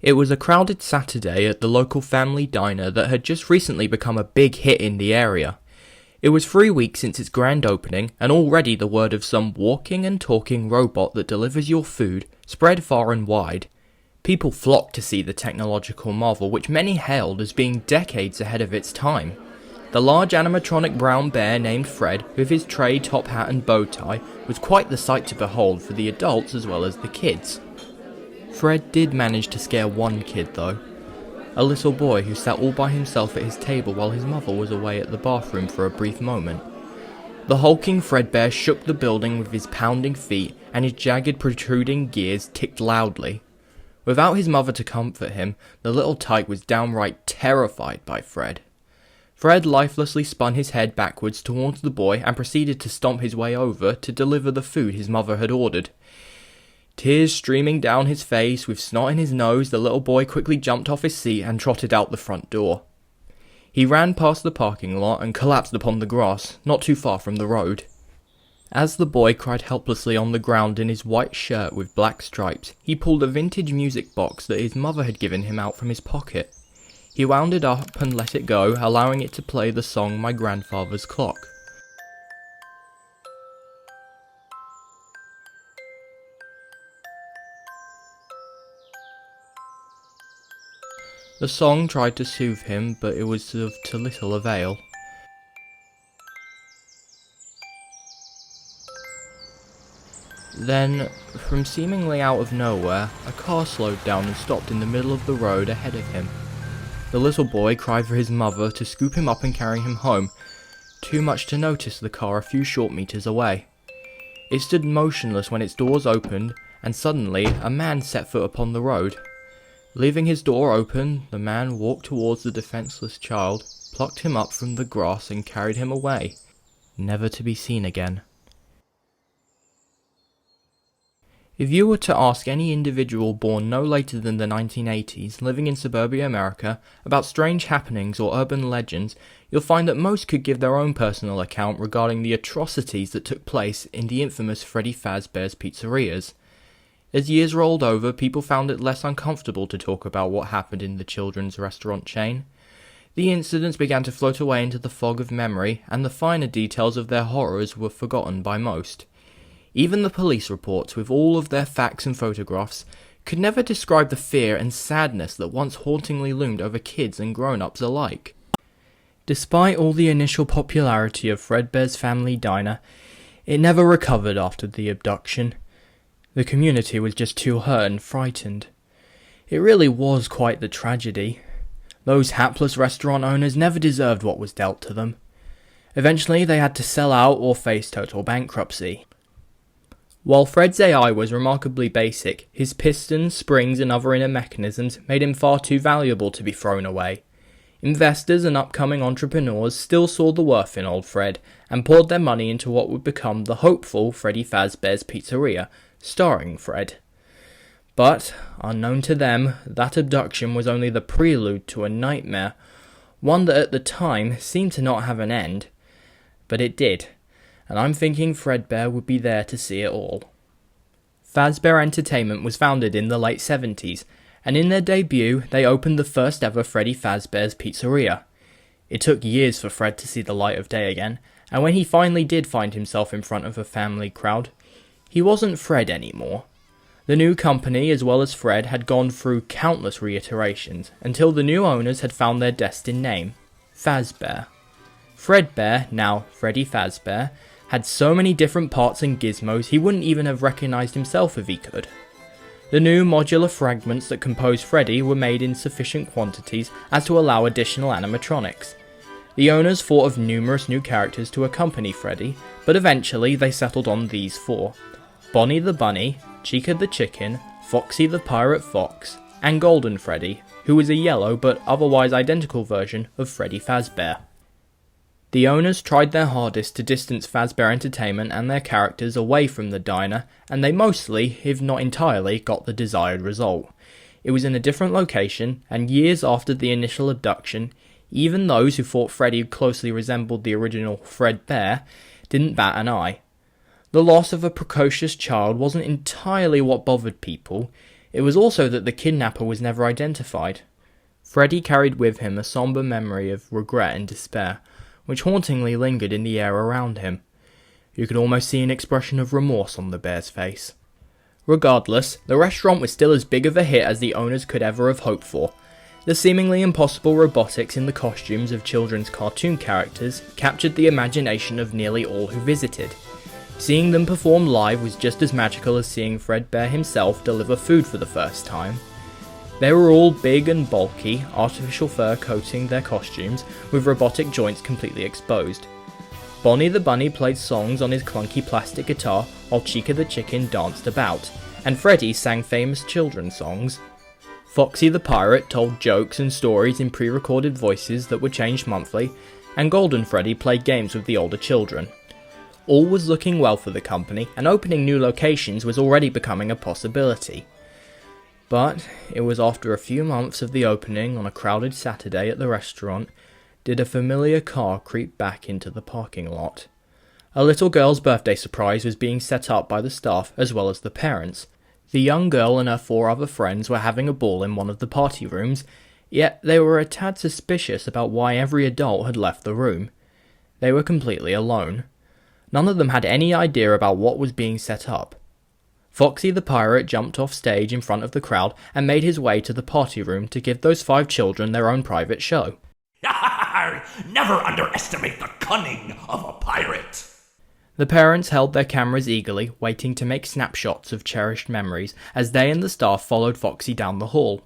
It was a crowded Saturday at the local family diner that had just recently become a big hit in the area. It was 3 weeks since its grand opening, and already the word of some walking and talking robot that delivers your food spread far and wide. People flocked to see the technological marvel, which many hailed as being decades ahead of its time. The large animatronic brown bear named Fred, with his tray, top hat and bow tie, was quite the sight to behold for the adults as well as the kids. Fred did manage to scare one kid though, a little boy who sat all by himself at his table while his mother was away at the bathroom for a brief moment. The hulking Fredbear shook the building with his pounding feet, and his jagged protruding gears ticked loudly. Without his mother to comfort him, the little tyke was downright terrified by Fred. Fred lifelessly spun his head backwards towards the boy and proceeded to stomp his way over to deliver the food his mother had ordered. Tears streaming down his face, with snot in his nose, the little boy quickly jumped off his seat and trotted out the front door. He ran past the parking lot and collapsed upon the grass, not too far from the road. As the boy cried helplessly on the ground in his white shirt with black stripes, he pulled a vintage music box that his mother had given him out from his pocket. He wound it up and let it go, allowing it to play the song My Grandfather's Clock. The song tried to soothe him, but it was of to little avail. Then, from seemingly out of nowhere, a car slowed down and stopped in the middle of the road ahead of him. The little boy cried for his mother to scoop him up and carry him home, too much to notice the car a few short meters away. It stood motionless when its doors opened, and suddenly a man set foot upon the road. Leaving his door open, the man walked towards the defenseless child, plucked him up from the grass and carried him away, never to be seen again. If you were to ask any individual born no later than the 1980s living in suburbia America about strange happenings or urban legends, you'll find that most could give their own personal account regarding the atrocities that took place in the infamous Freddy Fazbear's pizzerias. As years rolled over, people found it less uncomfortable to talk about what happened in the children's restaurant chain. The incidents began to float away into the fog of memory, and the finer details of their horrors were forgotten by most. Even the police reports, with all of their facts and photographs, could never describe the fear and sadness that once hauntingly loomed over kids and grown-ups alike. Despite all the initial popularity of Fredbear's Family Diner, it never recovered after the abduction. The community was just too hurt and frightened. It really was quite the tragedy. Those hapless restaurant owners never deserved what was dealt to them. Eventually they had to sell out or face total bankruptcy. While Fred's AI was remarkably basic, his pistons, springs and other inner mechanisms made him far too valuable to be thrown away. Investors and upcoming entrepreneurs still saw the worth in old Fred, and poured their money into what would become the hopeful Freddy Fazbear's Pizzeria, starring Fred. But, unknown to them, that abduction was only the prelude to a nightmare, one that at the time seemed to not have an end. But it did, and I'm thinking Fredbear would be there to see it all. Fazbear Entertainment was founded in the late 70s, and in their debut they opened the first ever Freddy Fazbear's Pizzeria. It took years for Fred to see the light of day again, and when he finally did find himself in front of a family crowd, he wasn't Fred anymore. The new company, as well as Fred, had gone through countless reiterations, until the new owners had found their destined name, Fazbear. Fredbear, now Freddy Fazbear, had so many different parts and gizmos he wouldn't even have recognised himself if he could. The new modular fragments that composed Freddy were made in sufficient quantities as to allow additional animatronics. The owners thought of numerous new characters to accompany Freddy, but eventually they settled on these four: Bonnie the Bunny, Chica the Chicken, Foxy the Pirate Fox, and Golden Freddy, who was a yellow but otherwise identical version of Freddy Fazbear. The owners tried their hardest to distance Fazbear Entertainment and their characters away from the diner, and they mostly, if not entirely, got the desired result. It was in a different location, and years after the initial abduction, even those who thought Freddy closely resembled the original Fredbear didn't bat an eye. The loss of a precocious child wasn't entirely what bothered people. It was also that the kidnapper was never identified. Freddy carried with him a somber memory of regret and despair, which hauntingly lingered in the air around him. You could almost see an expression of remorse on the bear's face. Regardless, the restaurant was still as big of a hit as the owners could ever have hoped for. The seemingly impossible robotics in the costumes of children's cartoon characters captured the imagination of nearly all who visited. Seeing them perform live was just as magical as seeing Fredbear himself deliver food for the first time. They were all big and bulky, artificial fur coating their costumes, with robotic joints completely exposed. Bonnie the Bunny played songs on his clunky plastic guitar while Chica the Chicken danced about, and Freddy sang famous children's songs. Foxy the Pirate told jokes and stories in pre-recorded voices that were changed monthly, and Golden Freddy played games with the older children. All was looking well for the company, and opening new locations was already becoming a possibility. But it was after a few months of the opening on a crowded Saturday at the restaurant did a familiar car creep back into the parking lot. A little girl's birthday surprise was being set up by the staff as well as the parents. The young girl and her 4 other friends were having a ball in one of the party rooms, yet they were a tad suspicious about why every adult had left the room. They were completely alone. None of them had any idea about what was being set up. Foxy the Pirate jumped off stage in front of the crowd and made his way to the party room to give those 5 children their own private show. Never underestimate the cunning of a pirate! The parents held their cameras eagerly, waiting to make snapshots of cherished memories as they and the staff followed Foxy down the hall.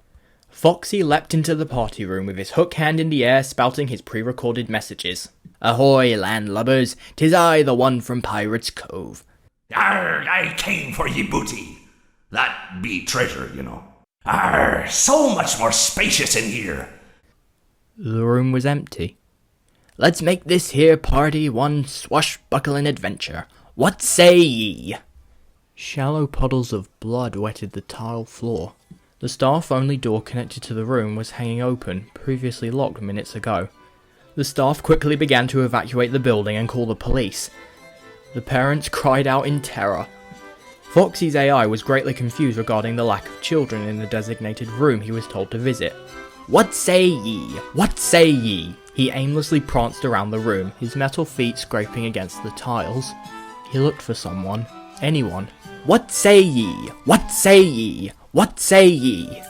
Foxy leapt into the party room with his hook hand in the air, spouting his pre-recorded messages. "Ahoy, landlubbers! 'Tis I, the one from Pirate's Cove." "Arr, I came for ye booty. That be treasure, you know. Arr, so much more spacious in here." The room was empty. "Let's make this here party one swashbuckling adventure. What say ye?" Shallow puddles of blood wetted the tile floor. The staff-only door connected to the room was hanging open, previously locked minutes ago. The staff quickly began to evacuate the building and call the police. The parents cried out in terror. Foxy's AI was greatly confused regarding the lack of children in the designated room he was told to visit. "What say ye? What say ye?" He aimlessly pranced around the room, his metal feet scraping against the tiles. He looked for someone. Anyone. "What say ye? What say ye? What say ye?"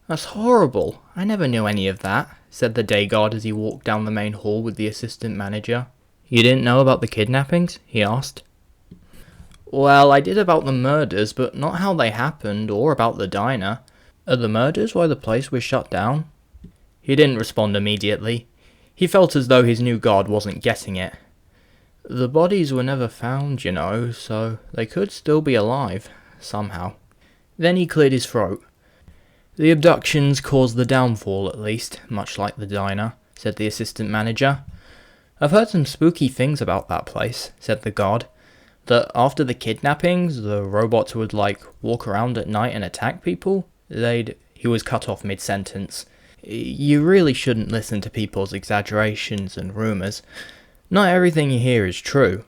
"That's horrible. I never knew any of that," said the day guard as he walked down the main hall with the assistant manager. "You didn't know about the kidnappings?" he asked. "Well, I did about the murders, but not how they happened, or about the diner. Are the murders why the place was shut down?" He didn't respond immediately. He felt as though his new guard wasn't getting it. The bodies were never found, you know, so they could still be alive, somehow. Then he cleared his throat. "The abductions caused the downfall, at least, much like the diner," said the assistant manager. "I've heard some spooky things about that place," said the guard. "That after the kidnappings, the robots would, walk around at night and attack people? He was cut off mid-sentence. "You really shouldn't listen to people's exaggerations and rumours. Not everything you hear is true."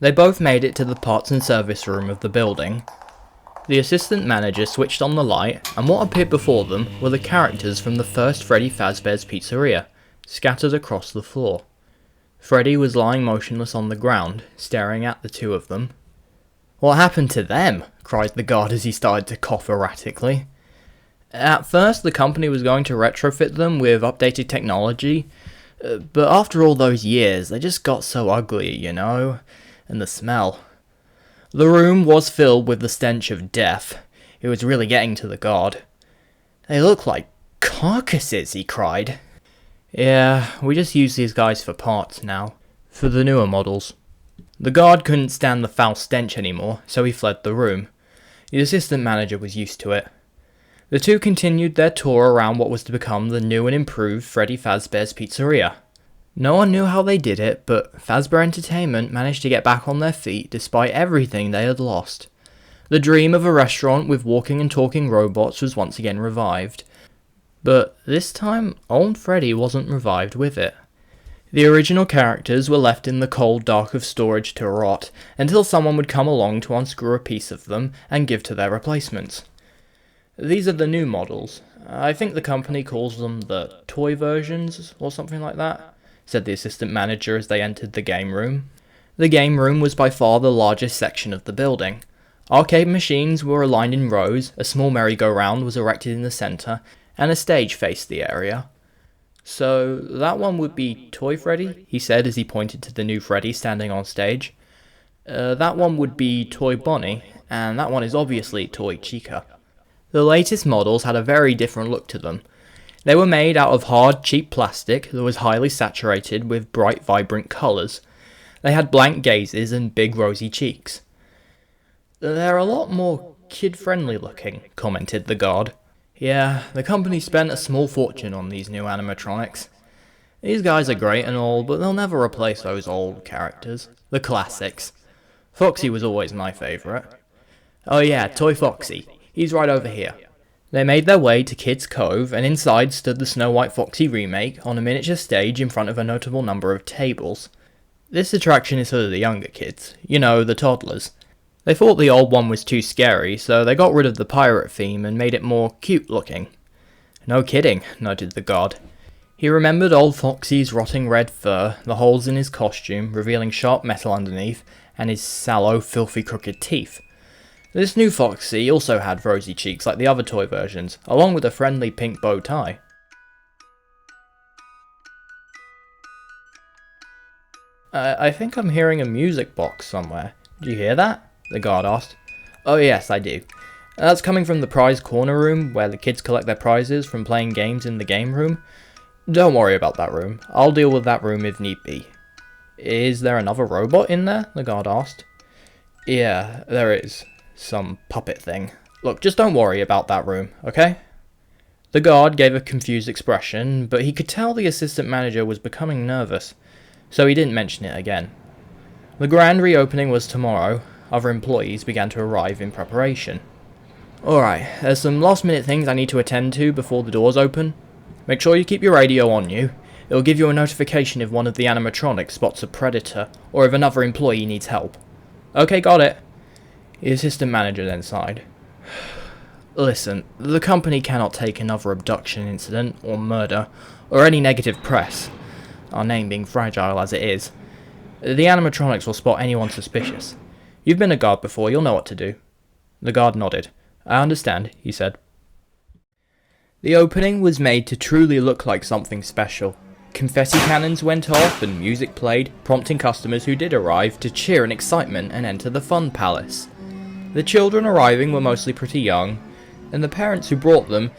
They both made it to the parts and service room of the building. The assistant manager switched on the light, and what appeared before them were the characters from the first Freddy Fazbear's Pizzeria, scattered across the floor. Freddy was lying motionless on the ground, staring at the 2 of them. "What happened to them?" cried the guard as he started to cough erratically. "At first, the company was going to retrofit them with updated technology, but after all those years, they just got so ugly, you know, and the smell. The room was filled with the stench of death. It was really getting to the guard. "They look like carcasses," he cried. "Yeah, we just use these guys for parts now, for the newer models." The guard couldn't stand the foul stench anymore, so he fled the room. The assistant manager was used to it. The 2 continued their tour around what was to become the new and improved Freddy Fazbear's Pizzeria. No one knew how they did it, but Fazbear Entertainment managed to get back on their feet despite everything they had lost. The dream of a restaurant with walking and talking robots was once again revived. But this time, old Freddy wasn't revived with it. The original characters were left in the cold dark of storage to rot, until someone would come along to unscrew a piece of them and give to their replacements. These are the new models. I think the company calls them the toy versions, or something like that, said the assistant manager as they entered the game room. The game room was by far the largest section of the building. Arcade machines were aligned in rows, a small merry-go-round was erected in the centre, and a stage faced the area. So, that one would be Toy Freddy, he said as he pointed to the new Freddy standing on stage. That one would be Toy Bonnie, and that one is obviously Toy Chica. The latest models had a very different look to them. They were made out of hard, cheap plastic that was highly saturated with bright, vibrant colours. They had blank gazes and big rosy cheeks. They're a lot more kid-friendly looking, commented the guard. Yeah, the company spent a small fortune on these new animatronics. These guys are great and all, but they'll never replace those old characters. The classics. Foxy was always my favourite. Oh yeah, Toy Foxy. He's right over here. They made their way to Kids Cove, and inside stood the Snow White Foxy remake on a miniature stage in front of a notable number of tables. This attraction is for the younger kids, you know, the toddlers. They thought the old one was too scary, so they got rid of the pirate theme and made it more cute looking. No kidding, noted the guard. He remembered old Foxy's rotting red fur, the holes in his costume, revealing sharp metal underneath, and his sallow, filthy, crooked teeth. This new Foxy also had rosy cheeks like the other toy versions, along with a friendly pink bow tie. I think I'm hearing a music box somewhere. Do you hear that? The guard asked. Oh yes, I do. That's coming from the prize corner room, where the kids collect their prizes from playing games in the game room. Don't worry about that room. I'll deal with that room if need be. Is there another robot in there? The guard asked. Yeah, there is. Some puppet thing. Look, just don't worry about that room, okay? The guard gave a confused expression, but he could tell the assistant manager was becoming nervous, so he didn't mention it again. The grand reopening was tomorrow. Other employees began to arrive in preparation. Alright, there's some last minute things I need to attend to before the doors open. Make sure you keep your radio on you. It'll give you a notification if one of the animatronics spots a predator, or if another employee needs help. Okay, got it. The assistant manager then sighed. Listen, the company cannot take another abduction incident, or murder, or any negative press, our name being fragile as it is. The animatronics will spot anyone suspicious. You've been a guard before, you'll know what to do. The guard nodded. I understand, he said. The opening was made to truly look like something special. Confetti cannons went off and music played, prompting customers who did arrive to cheer in excitement and enter the fun palace. The children arriving were mostly pretty young, and the parents who brought them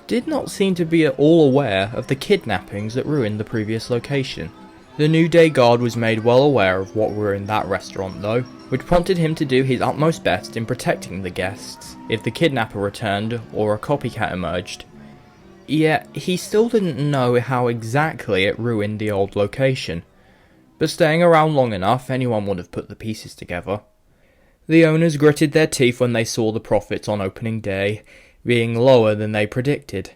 did not seem to be at all aware of the kidnappings that ruined the previous location. The new day guard was made well aware of what were in that restaurant though, which prompted him to do his utmost best in protecting the guests if the kidnapper returned or a copycat emerged. Yet, he still didn't know how exactly it ruined the old location, but staying around long enough, anyone would have put the pieces together. The owners gritted their teeth when they saw the profits on opening day being lower than they predicted.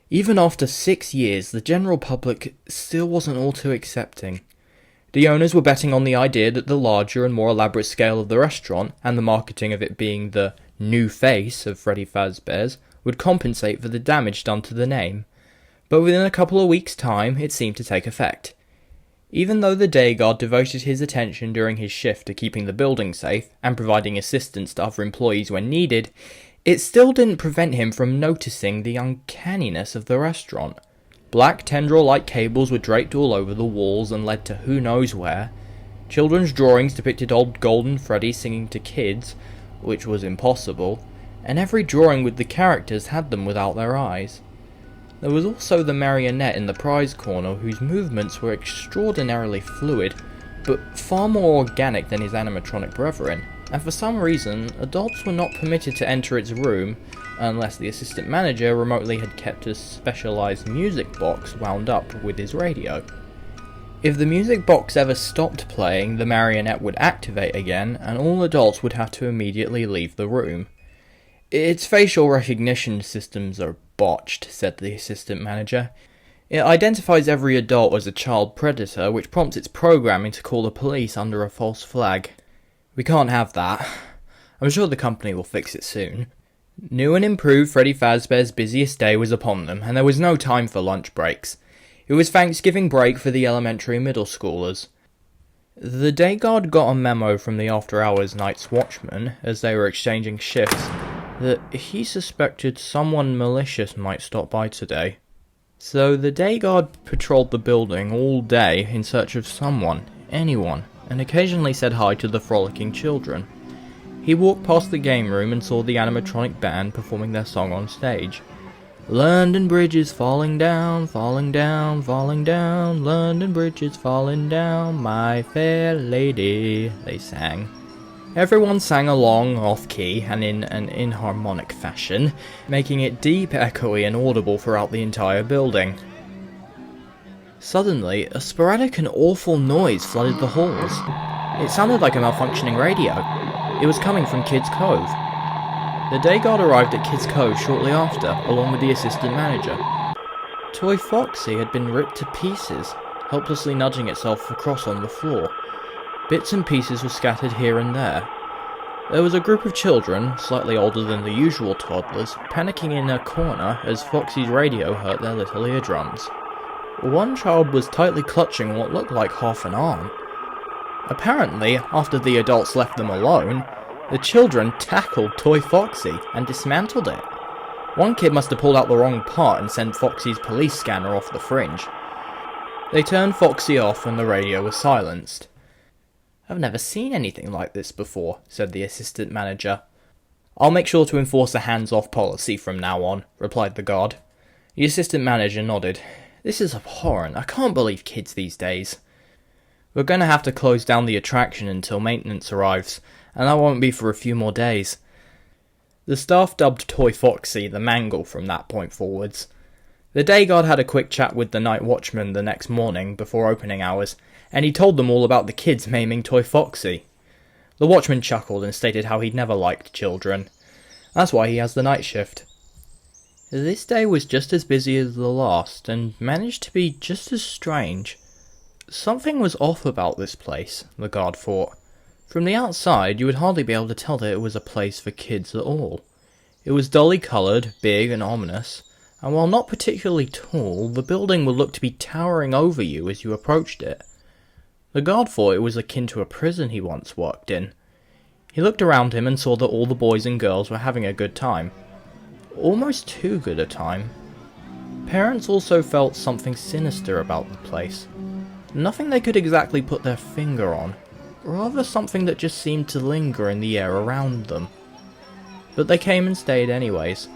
Even after 6 years, the general public still wasn't all too accepting. The owners were betting on the idea that the larger and more elaborate scale of the restaurant, and the marketing of it being the new face of Freddy Fazbear's, would compensate for the damage done to the name. But within a couple of weeks' time, it seemed to take effect. Even though the day guard devoted his attention during his shift to keeping the building safe and providing assistance to other employees when needed, it still didn't prevent him from noticing the uncanniness of the restaurant. Black tendril-like cables were draped all over the walls and led to who knows where. Children's drawings depicted old Golden Freddy singing to kids, which was impossible, and every drawing with the characters had them without their eyes. There was also the marionette in the prize corner whose movements were extraordinarily fluid, but far more organic than his animatronic brethren, and for some reason, adults were not permitted to enter its room unless the assistant manager remotely had kept a specialised music box wound up with his radio. If the music box ever stopped playing, the marionette would activate again, and all adults would have to immediately leave the room. Its facial recognition systems are botched, said the assistant manager. It identifies every adult as a child predator, which prompts its programming to call the police under a false flag. We can't have that. I'm sure the company will fix it soon. New and improved Freddy Fazbear's busiest day was upon them, and there was no time for lunch breaks. It was Thanksgiving break for the elementary and middle schoolers. The day guard got a memo from the after-hours night's watchman, as they were exchanging shifts, that he suspected someone malicious might stop by today. So the day guard patrolled the building all day in search of someone, anyone, and occasionally said hi to the frolicking children. He walked past the game room and saw the animatronic band performing their song on stage. London Bridge is falling down, falling down, falling down, London Bridge is falling down, my fair lady, they sang. Everyone sang along off-key and in an inharmonic fashion, making it deep, echoey and audible throughout the entire building. Suddenly, a sporadic and awful noise flooded the halls. It sounded like a malfunctioning radio. It was coming from Kids Cove. The day guard arrived at Kids Cove shortly after, along with the assistant manager. Toy Foxy had been ripped to pieces, helplessly nudging itself across on the floor. Bits and pieces were scattered here and there. There was a group of children, slightly older than the usual toddlers, panicking in a corner as Foxy's radio hurt their little eardrums. One child was tightly clutching what looked like half an arm. Apparently, after the adults left them alone, the children tackled Toy Foxy and dismantled it. One kid must have pulled out the wrong part and sent Foxy's police scanner off the fringe. They turned Foxy off and the radio was silenced. "I've never seen anything like this before," said the assistant manager. "I'll make sure to enforce a hands-off policy from now on," replied the guard. The assistant manager nodded. "This is abhorrent. I can't believe kids these days. We're going to have to close down the attraction until maintenance arrives, and that won't be for a few more days." The staff dubbed Toy Foxy the Mangle from that point forwards. The day guard had a quick chat with the night watchman the next morning before opening hours, and he told them all about the kids maiming Toy Foxy. The watchman chuckled and stated how he'd never liked children. That's why he has the night shift. This day was just as busy as the last, and managed to be just as strange. Something was off about this place, the guard thought. From the outside, you would hardly be able to tell that it was a place for kids at all. It was dully coloured, big and ominous, and while not particularly tall, the building would look to be towering over you as you approached it. The guard thought it was akin to a prison he once worked in. He looked around him and saw that all the boys and girls were having a good time. Almost too good a time. Parents also felt something sinister about the place. Nothing they could exactly put their finger on, rather something that just seemed to linger in the air around them. But they came and stayed anyways.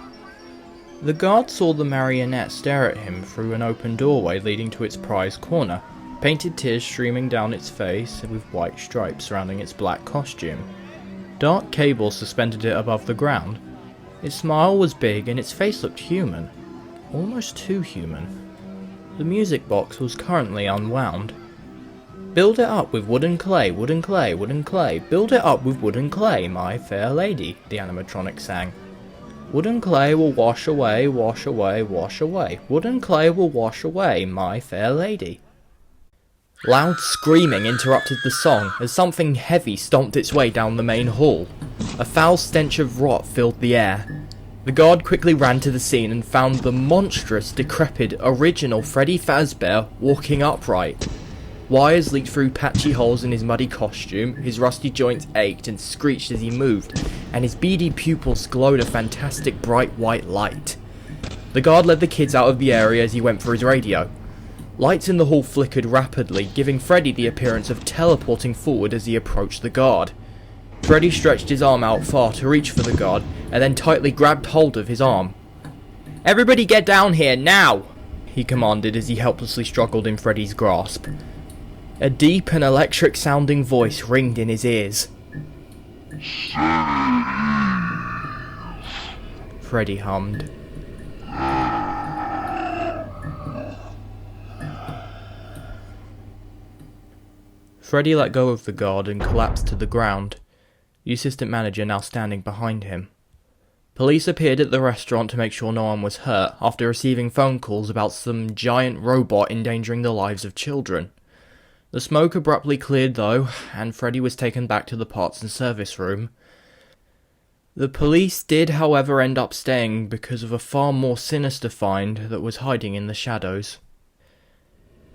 The guard saw the marionette stare at him through an open doorway leading to its prize corner, painted tears streaming down its face with white stripes surrounding its black costume. Dark cables suspended it above the ground. Its smile was big and its face looked human. Almost too human. The music box was currently unwound. "Build it up with wooden clay, wooden clay, wooden clay. Build it up with wooden clay, my fair lady," the animatronic sang. "Wooden clay will wash away, wash away, wash away. Wooden clay will wash away, my fair lady." Loud screaming interrupted the song as something heavy stomped its way down the main hall. A foul stench of rot filled the air. The guard quickly ran to the scene and found the monstrous, decrepit, original Freddy Fazbear walking upright. Wires leaked through patchy holes in his muddy costume, his rusty joints ached and screeched as he moved, and his beady pupils glowed a fantastic bright white light. The guard led the kids out of the area as he went for his radio. Lights in the hall flickered rapidly, giving Freddy the appearance of teleporting forward as he approached the guard. Freddy stretched his arm out far to reach for the guard, and then tightly grabbed hold of his arm. "Everybody get down here, now!" he commanded as he helplessly struggled in Freddy's grasp. A deep and electric-sounding voice ringed in his ears. Freddy hummed. Freddy let go of the guard and collapsed to the ground, the assistant manager now standing behind him. Police appeared at the restaurant to make sure no one was hurt after receiving phone calls about some giant robot endangering the lives of children. The smoke abruptly cleared though, and Freddy was taken back to the parts and service room. The police did, however, end up staying because of a far more sinister find that was hiding in the shadows.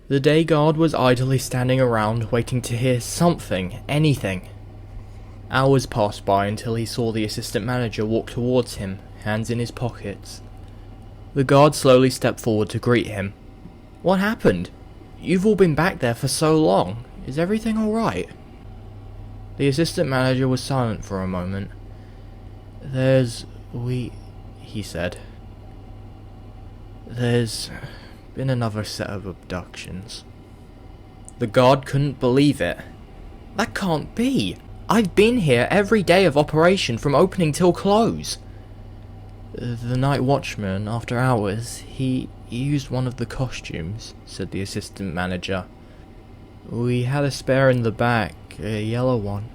The day guard was idly standing around waiting to hear something, anything. Hours passed by until he saw the assistant manager walk towards him, hands in his pockets. The guard slowly stepped forward to greet him. "What happened? You've all been back there for so long. Is everything alright?" The assistant manager was silent for a moment. He said. "There's been another set of abductions." The guard couldn't believe it. "That can't be! I've been here every day of operation from opening till close." "The night watchman, after hours, he used one of the costumes," said the assistant manager. "We had a spare in the back, a yellow one.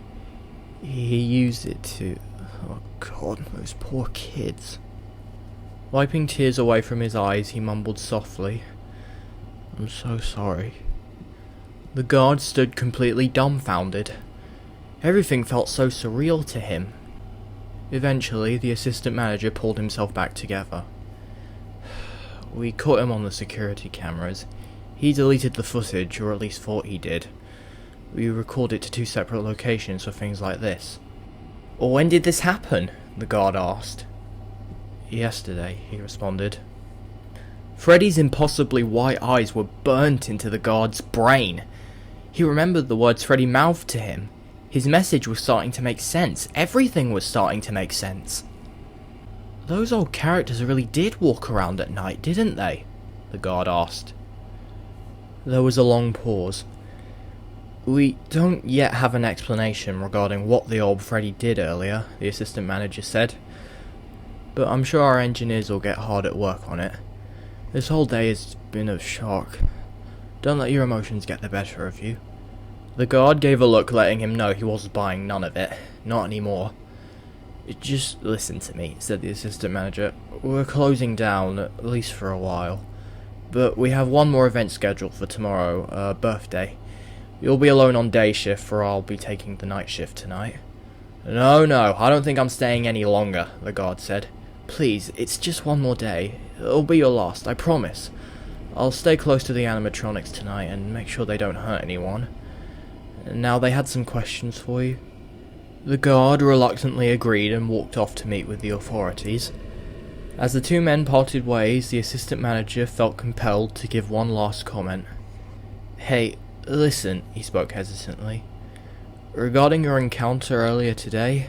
He used it to... Oh God, those poor kids." Wiping tears away from his eyes, he mumbled softly, "I'm so sorry." The guard stood completely dumbfounded. Everything felt so surreal to him. Eventually, the assistant manager pulled himself back together. "We caught him on the security cameras. He deleted the footage, or at least thought he did. We recorded to 2 separate locations for things like this." "When did this happen?" the guard asked. "Yesterday," he responded. Freddy's impossibly white eyes were burnt into the guard's brain. He remembered the words Freddy mouthed to him. His message was starting to make sense. Everything was starting to make sense. "Those old characters really did walk around at night, didn't they?" the guard asked. There was a long pause. "We don't yet have an explanation regarding what the old Freddy did earlier," the assistant manager said. "But I'm sure our engineers will get hard at work on it. This whole day has been a shock. Don't let your emotions get the better of you." The guard gave a look letting him know he wasn't buying none of it. Not anymore. "Just listen to me," said the assistant manager. "We're closing down, at least for a while. But we have one more event scheduled for tomorrow, a birthday. You'll be alone on day shift, for I'll be taking the night shift tonight." No, I don't think I'm staying any longer," the guard said. "Please, it's just one more day. It'll be your last, I promise. I'll stay close to the animatronics tonight and make sure they don't hurt anyone. Now, they had some questions for you." The guard reluctantly agreed and walked off to meet with the authorities. As the 2 men parted ways, the assistant manager felt compelled to give one last comment. "Hey, listen," he spoke hesitantly. "Regarding your encounter earlier today,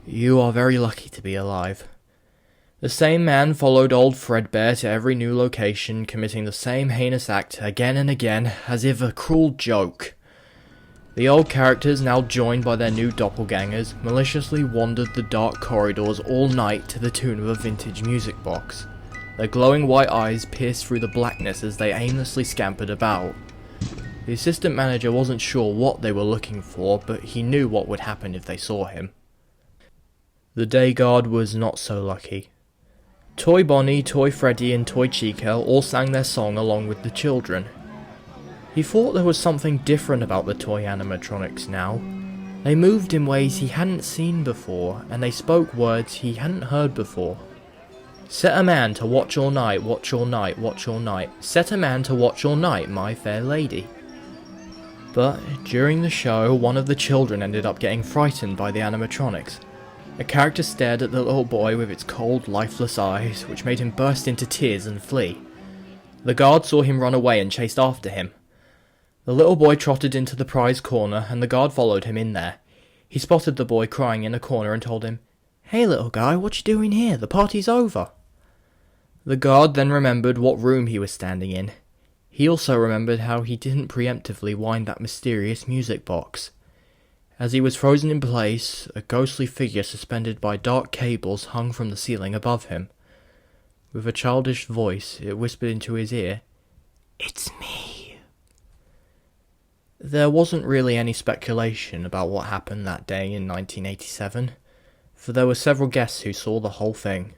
you are very lucky to be alive. The same man followed old Fredbear to every new location, committing the same heinous act again and again, as if a cruel joke. The old characters, now joined by their new doppelgangers, maliciously wandered the dark corridors all night to the tune of a vintage music box. Their glowing white eyes pierced through the blackness as they aimlessly scampered about. The assistant manager wasn't sure what they were looking for, but he knew what would happen if they saw him. The day guard was not so lucky. Toy Bonnie, Toy Freddy and Toy Chica all sang their song along with the children. He thought there was something different about the toy animatronics now. They moved in ways he hadn't seen before, and they spoke words he hadn't heard before. "Set a man to watch all night, watch all night, watch all night. Set a man to watch all night, my fair lady." But during the show, one of the children ended up getting frightened by the animatronics. A character stared at the little boy with its cold, lifeless eyes, which made him burst into tears and flee. The guard saw him run away and chased after him. The little boy trotted into the prize corner, and the guard followed him in there. He spotted the boy crying in a corner and told him, "Hey little guy, what you doing here? The party's over." The guard then remembered what room he was standing in. He also remembered how he didn't preemptively wind that mysterious music box. As he was frozen in place, a ghostly figure suspended by dark cables hung from the ceiling above him. With a childish voice, it whispered into his ear, "It's me." There wasn't really any speculation about what happened that day in 1987, for there were several guests who saw the whole thing.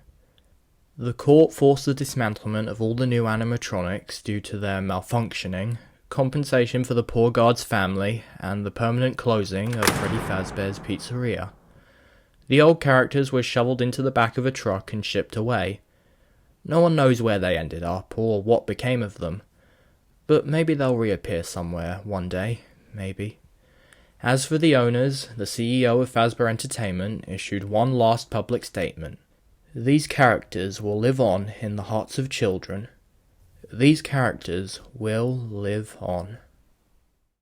The court forced the dismantlement of all the new animatronics due to their malfunctioning, compensation for the poor guard's family, and the permanent closing of Freddy Fazbear's Pizzeria. The old characters were shoveled into the back of a truck and shipped away. No one knows where they ended up or what became of them, but maybe they'll reappear somewhere one day, maybe. As for the owners, the CEO of Fazbear Entertainment issued one last public statement. These characters will live on in the hearts of children. These characters will live on.